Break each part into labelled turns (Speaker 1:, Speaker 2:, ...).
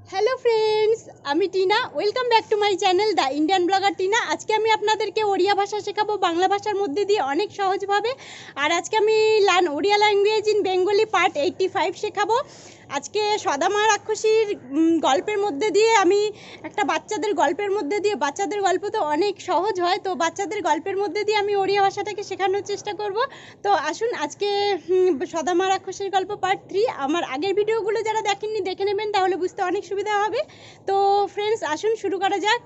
Speaker 1: Hello friends, আমি Tina. Welcome back to my channel the Indian blogger Tina. আজকে আমি আপনাদেরকে ওড়িয়া ভাষা শেখাবো বাংলা ভাষার মধ্যে দিয়ে অনেক সহজভাবে। আর আজকে আমি Odia language in Bengali part 85 শেখাবো। আজকে সদামা রাক্ষসীর গল্পের মধ্যে দিয়ে আমি একটা বাচ্চাদের গল্প তো অনেক সহজ হয়, তো বাচ্চাদের গল্পের মধ্যে দিয়ে আমি ওড়িয়া ভাষাটাকে শেখানোর চেষ্টা করব। তো আসুন আজকে সদামা রাক্ষসীর গল্প পার্ট 3। আমার আগের ভিডিওগুলো যারা দেখেননি দেখে নেবেন, তাহলে বুঝতে অনেক সুবিধা হবে। তো ফ্রেন্ডস, আসুন শুরু করা যাক।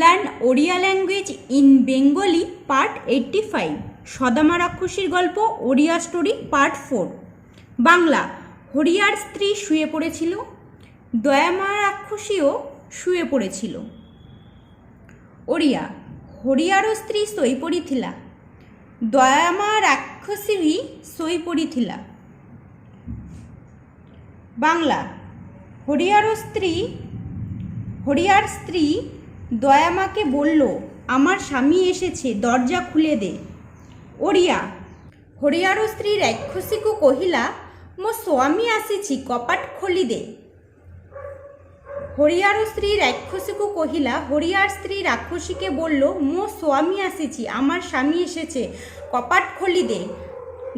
Speaker 2: Learn Odia language in Bengali part 85, সদামা রাক্ষসীর গল্প ওড়িয়া স্টোরি পার্ট 4। বাংলা। হরিয়ার স্ত্রী শুয়ে পড়েছিল, দয়ামা রাক্ষসীও শুয়ে পড়েছিল। ওড়িয়া। হরিয়ারও ସ୍ତ୍ରୀ ଶୋଇପଡ଼ିଥିଲା, ଦୟାମା ରାକ୍ଷସୀ ବି ଶୋଇପଡ଼ିଥିଲା। বাংলা। হরিয়ার স্ত্রী দয়ামাকে বলল, আমার স্বামী এসেছে, দরজা খুলে দে। ওড়িয়া। হরিয়ার স্ত্রী রাক্ষসীକୁ কহিলা, ମୋ ସ୍ୱାମୀ ଆସିଛି, କବାଟ ଖୋଲି ଦେ। হরিয়ার স্ত্রী রাক্ষসীକୁ কহিলা, হরিয়ার স্ত্রী রাক্ষসীকে বলল, ମୋ স্বামী আসিছি, আমার স্বামী এসেছে, কপাট খুলি দে,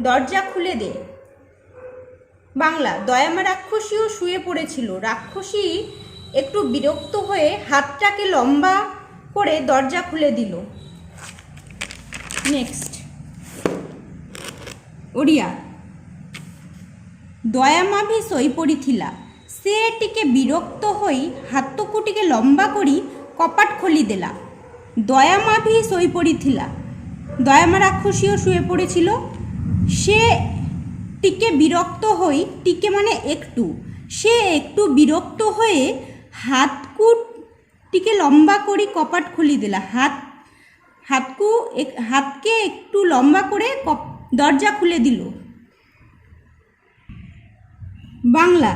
Speaker 2: দরজা খুলে দে। বাংলা। দয়ামা রাক্ষসীও শুয়ে পড়েছিল, রাক্ষসী একটু বিরক্ত হয়ে হাতটাকে লম্বা করে দরজা খুলে দিল। নেক্সট। ওড়িয়া। দয়ামা ভি ଶୋଇପଡ଼ିଥିଲା, ସେ ଟିକେ ବିରକ୍ତ ହୋଇ ହାତକୁ ଟିକେ ଲମ୍ବା କରି କବାଟ ଖୋଲିଦେଲା। ଦୟାମା ଭି ଶୋଇପଡ଼ିଥିଲା, দয়ামা রাক্ষসীও শুয়ে পড়েছিল, সে টিকে বিরক্ত হই, টিকে মানে একটু, সে একটু বিরক্ত হয়ে হাতকু টিকে লম্বা করে কপাট খুলি দিলা। হাতকে একটু লম্বা করে দরজা খুলে দিল। বাংলা।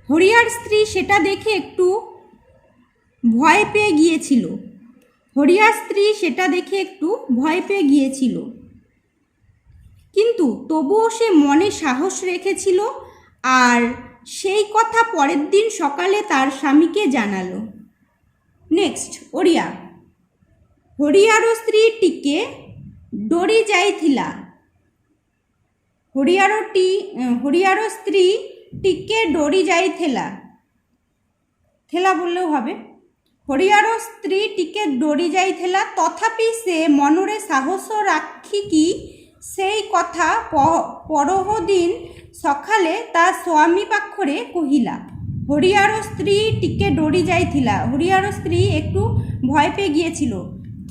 Speaker 2: হরিয়ার স্ত্রী সেটা দেখে একটু ভয় পেয়ে গিয়েছিল, হরিয়ার স্ত্রী সেটা দেখে একটু ভয় পেয়ে গিয়েছিল, কিন্তু তবুও সে মনে সাহস রেখেছিল আর সেই কথা পরের দিন সকালে তার স্বামীকে জানালো। নেক্সট। ওড়িয়া। হরিয়ার স্ত্রী টিকে ডরি যাইଥିଲା, হরিয়ার স্ত্রী টিকে ডরি যাইଥିଲା, থেলা বললেও হবে। হরিয়ার স্ত্রী টিকে ডরি যাইଥିଲା, তথাপি সে মନରେ সাহস রাখিকি সেই কথা পরদিন সকালে তার স্বামী পাখরে কহিলা। হরিয়ার স্ত্রী টিকে ডরি যাইଥିଲା, হরিয়ার স্ত্রী একটু ভয় পেয়ে গিয়েছিল,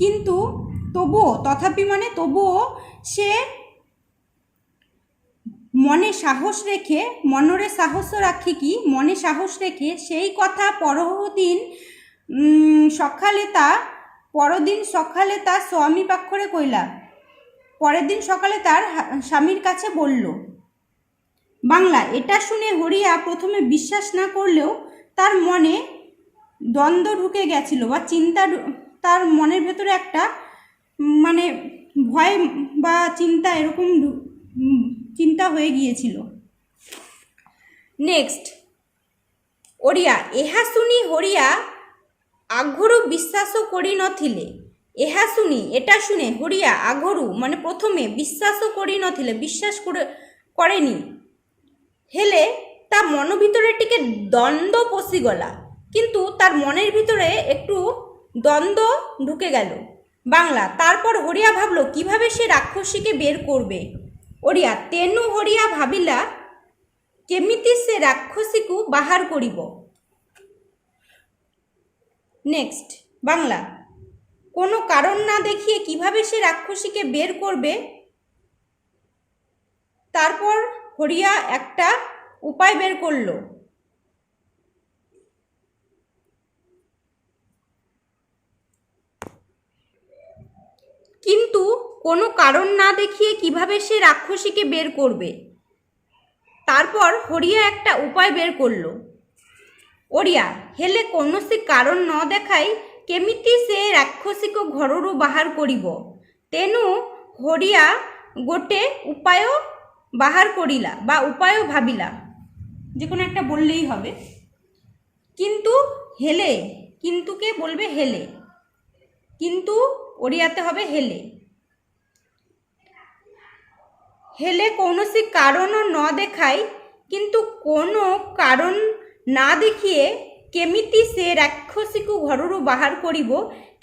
Speaker 2: কিন্তু তবুও, তথাপি মানে তবুও, সে মনে সাহস রেখে, মনরে সাহস রাখি কি মনে সাহস রেখে সেই কথা পরদিন সকালে তার স্বামী পাক্ষরে কইলা, পরের দিন সকালে তার স্বামীর কাছে বলল। বাংলা। এটা শুনে হরিয়া প্রথমে বিশ্বাস না করলেও তার মনে দ্বন্দ্ব ঢুকে গেছিল বা চিন্তা, তার মনের ভেতরে একটা মানে ভয় বা চিন্তা, এরকম চিন্তা হয়ে গিয়েছিল। নেক্সট। ওড়িয়া। এহা শুনি হরিয়া আঘরু বিশ্বাস করি নথিলে, এহা শুনি এটা শুনে হরিয়া আঘরু মানে প্রথমে বিশ্বাস করি নথিলে বিশ্বাস করেনি, হেলে তা মন ভিতরে টিকে দ্বন্দ্ব পশিগলা, কিন্তু তার মনের ভিতরে একটু দ্বন্দ্ব ঢুকে গেল। বাংলা। তারপর হরিয়া ভাবলো কিভাবে সে রাক্ষসীকে বের করবে। ওড়িয়া। তেনু হরিয়া ভাবিলা কেমিতি সে রাক্ষসীকু বাহার করিব। নেক্সট। বাংলা। কোনো কারণ না দেখিয়ে কিভাবে সে রাক্ষসীকে বের করবে, তারপর হরিয়া একটা উপায় বের করলো। কিন্তু কোনো কারণ না দেখিয়ে কিভাবে সে রাক্ষসীকে বের করবে, তারপর হরিয়া একটা উপায় বের করলো। ওড়িয়া। হেলে কୌଣସି কারণ ন দেখাই কেমিতি সে রাক্ষসীকে ঘরରୁ বাহার করিব, তেনু হরিয়া গোটে উপায় বাহার করিলা বা উপায় ভাবিলা। যে কোনো একটা বললেই হবে। কিন্তু হেলে, কিন্তুকে বলবে হেলে, কিন্তু ওড়িয়াতে হবে হেলে। হেলে কৌনসি কারণ ন দেখাই, কিন্তু কোনো কারণ না দেখিয়ে কেমিতি সে রাক্ষসীকে ঘরରୁ বাহার করিব,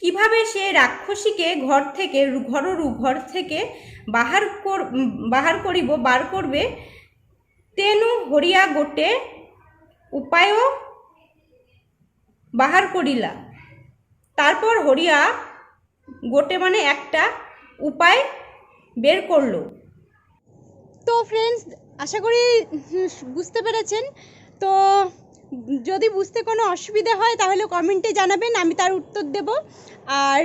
Speaker 2: কিভাবে সে রাক্ষসীকে ঘর থেকে বাহার করিব, বার করবে। তেনু হরিয়া গোটে উপায় বাহার করিলা। তারপর হরিয়া গোটে মানে একটা উপায় বের করলো।
Speaker 1: তো ফ্রেন্ডস, আশা করি বুঝতে পেরেছেন। তো যদি বুঝতে কোনো অসুবিধা হয় তাহলে কমেন্টে জানাবেন, আমি তার উত্তর দেব। আর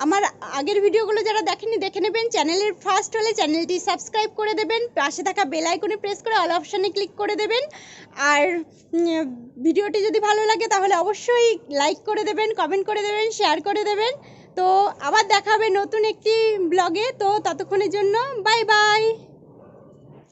Speaker 1: আমার আগের ভিডিওগুলো যারা দেখেনি দেখে নেবেন। চ্যানেলের ফার্স্ট হলে চ্যানেলটি সাবস্ক্রাইব করে দেবেন, পাশে থাকা বেল আইকনে প্রেস করে অল অপশানে ক্লিক করে দেবেন। আর ভিডিওটি যদি ভালো লাগে তাহলে অবশ্যই লাইক করে দেবেন, কমেন্ট করে দেবেন, শেয়ার করে দেবেন। তো আবার দেখা হবে নতুন একটি ব্লগে। তো ততক্ষণের জন্য বাই বাই।